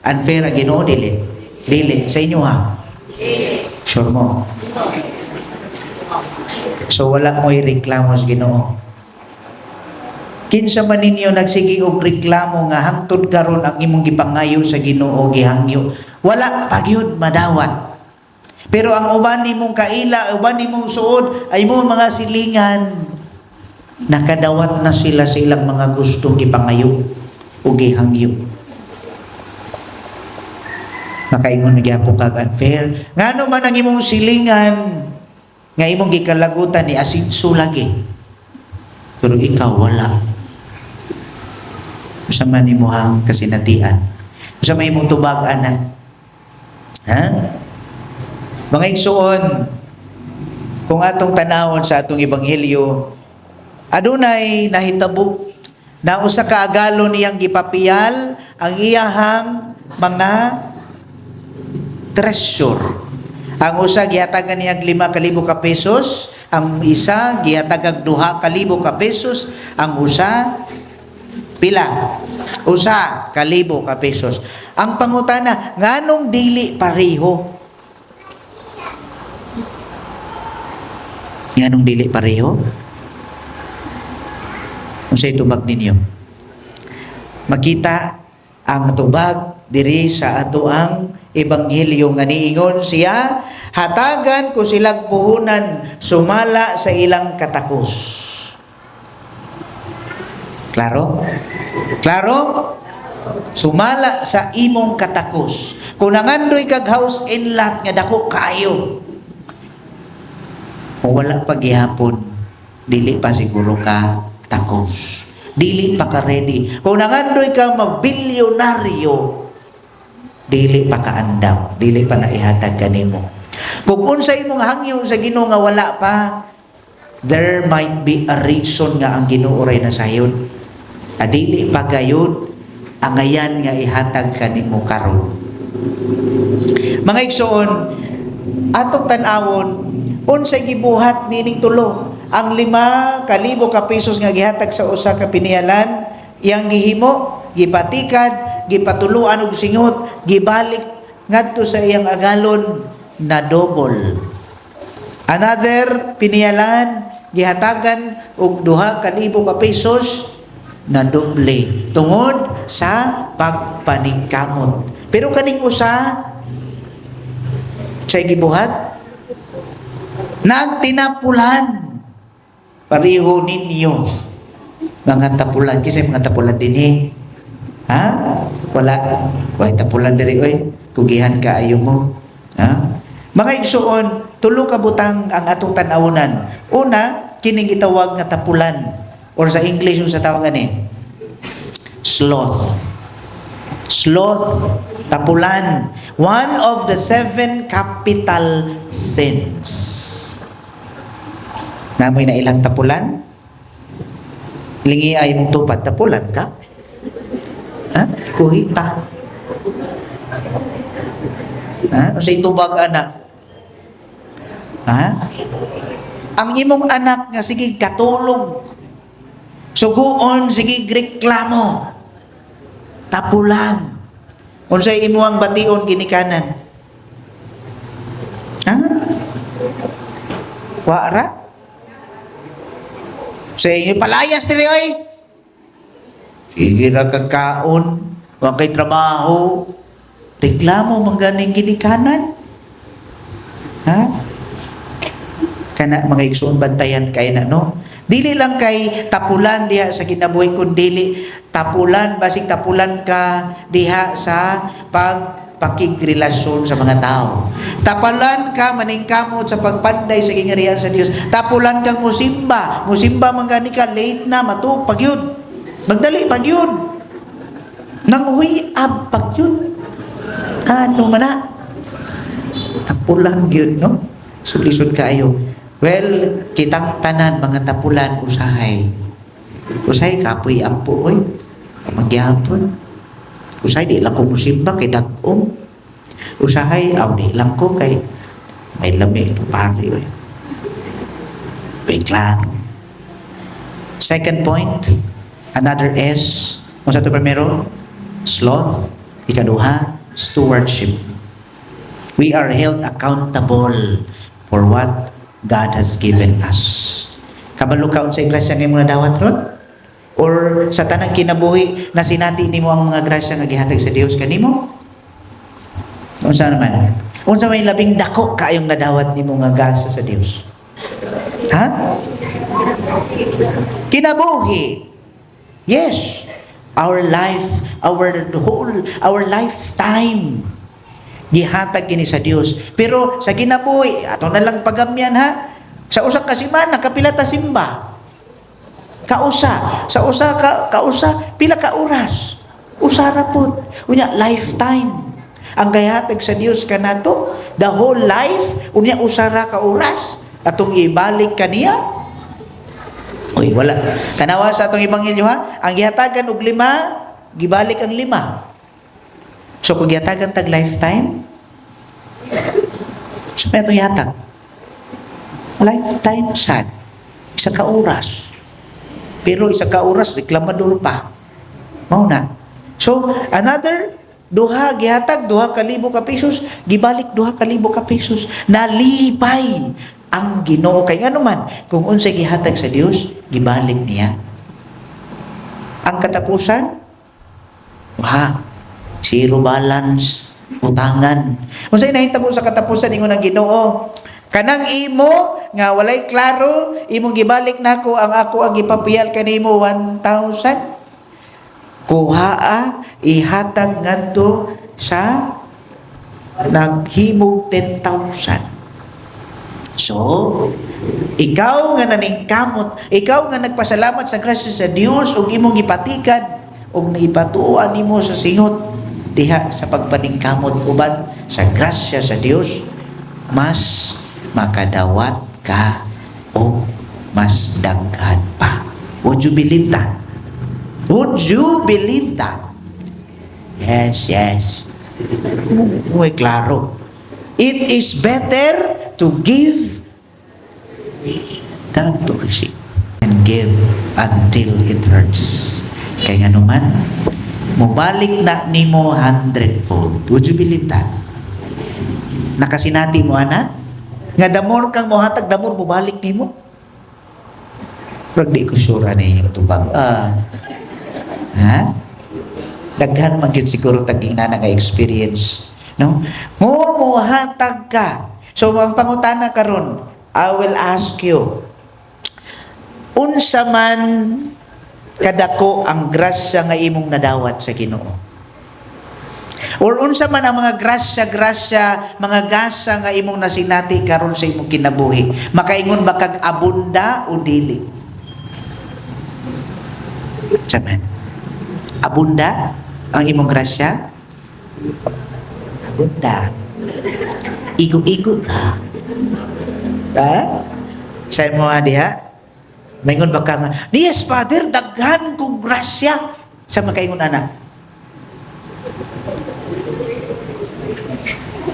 Unfair ang Ginoo dili? Dili. Sa inyo ha? Sure mo? So wala mo ireklamo sa Ginoo. Kinsa man ninyo nagsigi og reklamo nga hangtod karon ang imong gipangayo sa Ginoo gihangyo. Wala pagyud madawat. Pero ang uban nimong kaila, uban nimong suod ay mo mga silingan, nakadawat na sila sa ilang mga gustong gipangayo o gihangyo. Makaingon nagyapo kag unfair. Ngano man ang imong silingan nga imong gikalagutan ni asinso lagi. Pero ikaw wala. Usa man imong kasinatian. Usa man imong tubag ana. Ha? Mga igsuon, kung atong tanawon sa atong ebanghelyo, adunay nahitabo na usa ka agalo niyang gipapiyal ang iyahang mga treasure. Ang usa gihatagan niya 5,000 ka pesos, ang isa gihatagan 2,000 ka pesos, ang usa pila? Usa ka 1,000 ka pesos. Ang pangutana, nganong dili pareho? Nganong dili pareho? Unsay tubag ninyo? Makita ang tubag diri sa ato ang ebanghelyo nga niingon siya, hatagan ko silang puhunan sumala sa ilang katakos. Klaro? Klaro? Sumala sa imong katakos. Kung nangandoy kag house in lot nga dako kayo, kung wala pa gihapon, dili pa siguro ka takos. Dili pa ka ready. Kung nangandoy ka magbilyonaryo, dili pa ka andam. Dili pa naihatag kanimo. Kung unsay imong hangyo sa Ginoo nga wala pa, there might be a reason nga ang Ginoo ray na sayon. Dili pa gayud ang ayan nga ihatag kanimo karon. Mga igsoon, atong tan-awon, unsay gibuhat nining tulo? Ang 5,000 ka pesos nga gihatag sa usa ka pinialan, iyang gihimo, gipatikad, gipatuluan og singot, gibalik ngadto sa iyang agalon na double. Another pinialan, gihatagan og 2,000 ka pesos na doble tungod sa pagpaningkamot. Pero kaning usa say gibuhat nagtinapulan. Pareho ninyo mga tapulan. Kisay mga tapulan din ha? Wala tapulan diri oy. Kugihan ka ayo mo. Ha? Mga igsuon, tulo ka butang ang atong tan-awonan. Una, kining gitawag nga tapulan or sa English yung sa tawagan sloth. Sloth, tapulan. One of the 7 capital sins. Namoy na ilang tapulan? Lingi ay mong tupad, tapulan ka? Ha? Kuhita. Ha? O sa itubag anak? Ha? Ang imong anak nga sige katulog. Suguon, sige reklamo. Tapulan. Unsay imo ang bation ginikanan? Ha? Wara? Sa inyo, palayas diri oy. Sige ra kagkaon, wa kay trabaho. Reklamo man ganing ginikanan. Ha? Kana mga igsoon bantayan kay na no. Dili lang kay tapulan diha sa kinabuhi kundi tapulan basig tapulan ka diha sa pakigrelasyon sa mga tao. Tapulan ka maningkamot sa pagpanday sa gingharian sa Dios. Tapulan kang musimba man gani ka late na matug pagyud. Magdali pagyud. Nanguyab pagyud. Ano man na? Tapulan gyud no. Sulisod kaayo. Well, kitang tanan mga tapulan usahay. Usahay kapoy ampo oy. Magyapon. Usahay di lang ko musimba kay dagom. Usahay aw di lang ko kay may lami pari oy. Biglan. Second point, another S. Ano sa ito primero? Sloth. Ikaduha, stewardship. We are held accountable for what God has given us. Kabalo ka unsay grasya nga imong nadawat ron? Or sa tanang kinabuhi na sinati nimo ang mga grasya nga gihatag sa Dios kanimo? Unsa naman? Unsa may labing dako kaayong nadawat nimo nga grasya sa Dios? Ha? Kinabuhi. Yes. Our life, our lifetime gihatag kini sa Dios. Pero sa kinabuhi, ato na lang pagamyan ha. Sa usa ka semana kapila ta simba. Kausa, sa kausa pila ka oras. Usa ra pod. Unya lifetime. Ang gihatag sa Dios kanato, the whole life, unya usa ra ka oras. Atong ibalik kaniya. Uy, wala. Tanawa sa atong ebanghelyo ha, ang gihatagan og 5, gibalik ang 5. So kung gihatagan tag lifetime, sa may atong gihatag? Lifetime sad. Isa ka oras. Pero isa ka oras, reklamador pa. Mao na. So, another, gihatag, 2,000 ka pesos, gibalik 2,000 ka pesos. Nalipay ang Ginoo kay ano man, kung unsay gihatag sa Dios, gibalik niya. Ang katapusan, zero balance, utangan. Unsay nahitabo sa katapusan ingon ang Ginoo? Kanang imo nga walay klaro, imong gibalik nako ang ako ang gipapiyal kanimo 1,000. Kuhaa ihatag ngadto sa naghimog 10,000. So, ikaw nga naningkamot, ikaw nga nagpasalamat sa grasya sa Dios ug imong gipatikan ug naipatuoan nimo sa singot diha sa pagpaningkamot uban sa grasya sa Dios, mas makadawat ka o mas daghan pa. Would you believe that? Would you believe that? Yes, yes. Muy klaro. It is better to give than to receive. And give until it hurts. Kaya nga naman, mubalik na nimo 100-fold. Would you believe that? Nakasinati mo, ana? Nga damor kang mohatag, damor mubalik nimo? Pero di ko sure na inyo tubang. Ha? Daghan man yun siguro taging na nga experience. No? Muhatag ka. So, ang pangutana karon, I will ask you, unsa man kadako ang grasya nga imong nadawat sa Ginoo? Or unsa man ang mga grasya, mga gasa nga imong nasinati karon sa imong kinabuhi? Makaingon ba kag abunda o dili? Saman. Abunda ang imong grasya? Abunda. Igo-igo na. Ha? Sa mo diha? Maingon ba ka nga, yes, Father, daghan kong grasya. Sa makaingon anak?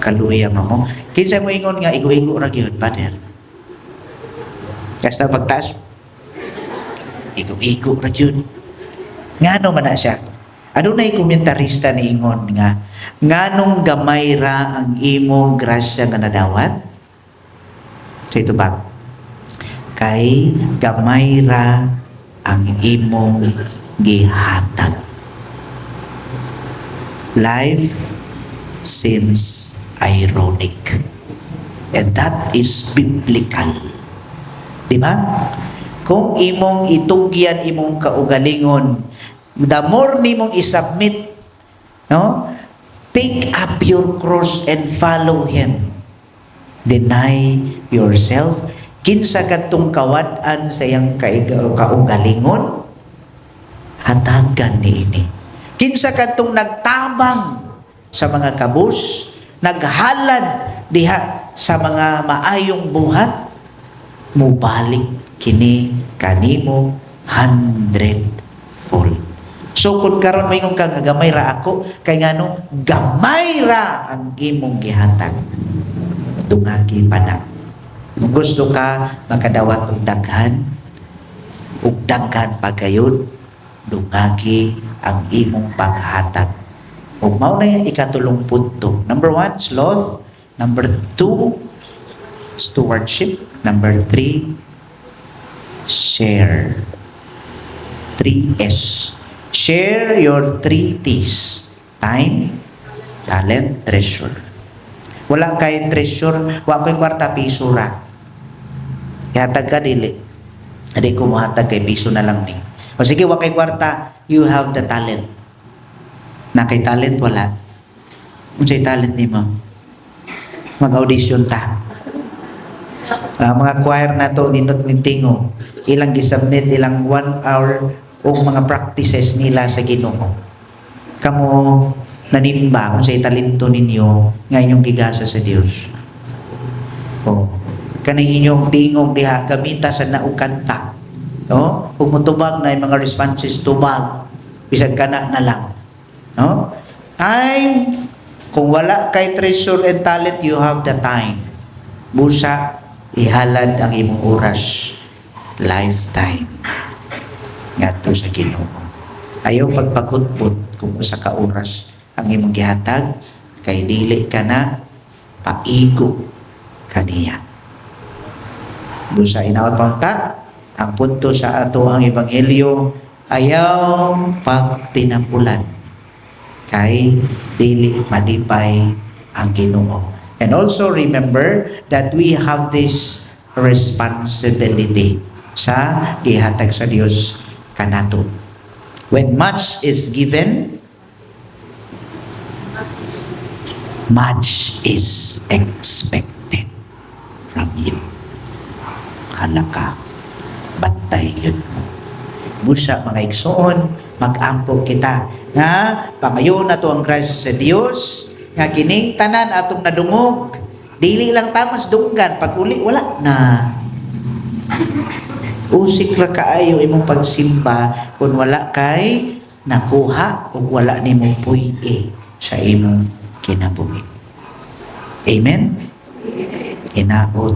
Kaluya mo. Kinsa mo ingon nga, igo-igo ra gyud, Father. Kasta pagtaas, igo-igo ra gyud. Ngano man na siya? Ano na komentarista ni ingon nga, nganong gamay ra ang imong grasya nga nadawat? So ito ba? Kay gamay ra ang imong gihatag. Life seems ironic. And that is biblical. Di ba? Kung imong itugyan imong kaugalingon, the more nimong isubmit, no? Take up your cross and follow Him. Deny yourself. Kinsa kadtong kawad-an sa iyang kaugalingon, hatagan niini. Kinsa kadtong nagtabang sa mga kabus, naghalad diha sa mga maayong buhat, mubalik kini kanimo 100-fold. So kung karon mayong kang gamay ra ako, kay ngano gamay ra ang imong gihatag. Dungagi pa na. Kung gusto ka makadawat og daghan pagayon, dungagi ang imong paghatag O mao na yung ikatulong punto. Number 1, sloth. Number 2, stewardship. Number 3, share. 3S. Share your 3 T's. Time, talent, treasure. Wala kay treasure, wa ko'y kwarta, piso ra. Ihatag ka, dili. Hindi ko mahatag kay piso na lang ni. O sige, wa kay kwarta, you have the talent. Na kay talent, wala. Unsay talent ni mo? Mag-audition ta. Mga choir na to, ninot mintingo. Ilang gisubmit, ilang 1 hour o mga practices nila sa Ginoo. Kamo nanimba kung sa talento ninyo nga inyong gigasa sa Dios. O, kanang inyong tingog diha, gamita sa naukanta. No? Kung mutubag na yung mga responses, tubag. Bisag ka na lang. No? Time, kung wala kay treasure and talent, you have the time. Busa, ihalad ang imong oras. Lifetime. Ngadto sa Ginoo. Ayaw pagpagutbot kung usa ka oras ang imong gihatag kay dili ka na paigo kaniya. Busa inaot pa ang punto sa ato ang ebanghelyo, ayaw pagtinampulan kay dili malipay ang Ginoo. And also remember that we have this responsibility sa gihatag sa Dios kanato. When much is given, much is expected from you. Halaka, bantay yun mo. Busa mga igsoon, mag-ampog kita. Nga, pangayon na to ang Kristo sa Dios, nga kining tanan atong nadungog, dili lang tamas dunggan, pag uli, wala na. Usik ra kaayo imong pagsimba kung wala kay nakuha o wala nimong puy sa imong kinabuhi. Amen? Inaot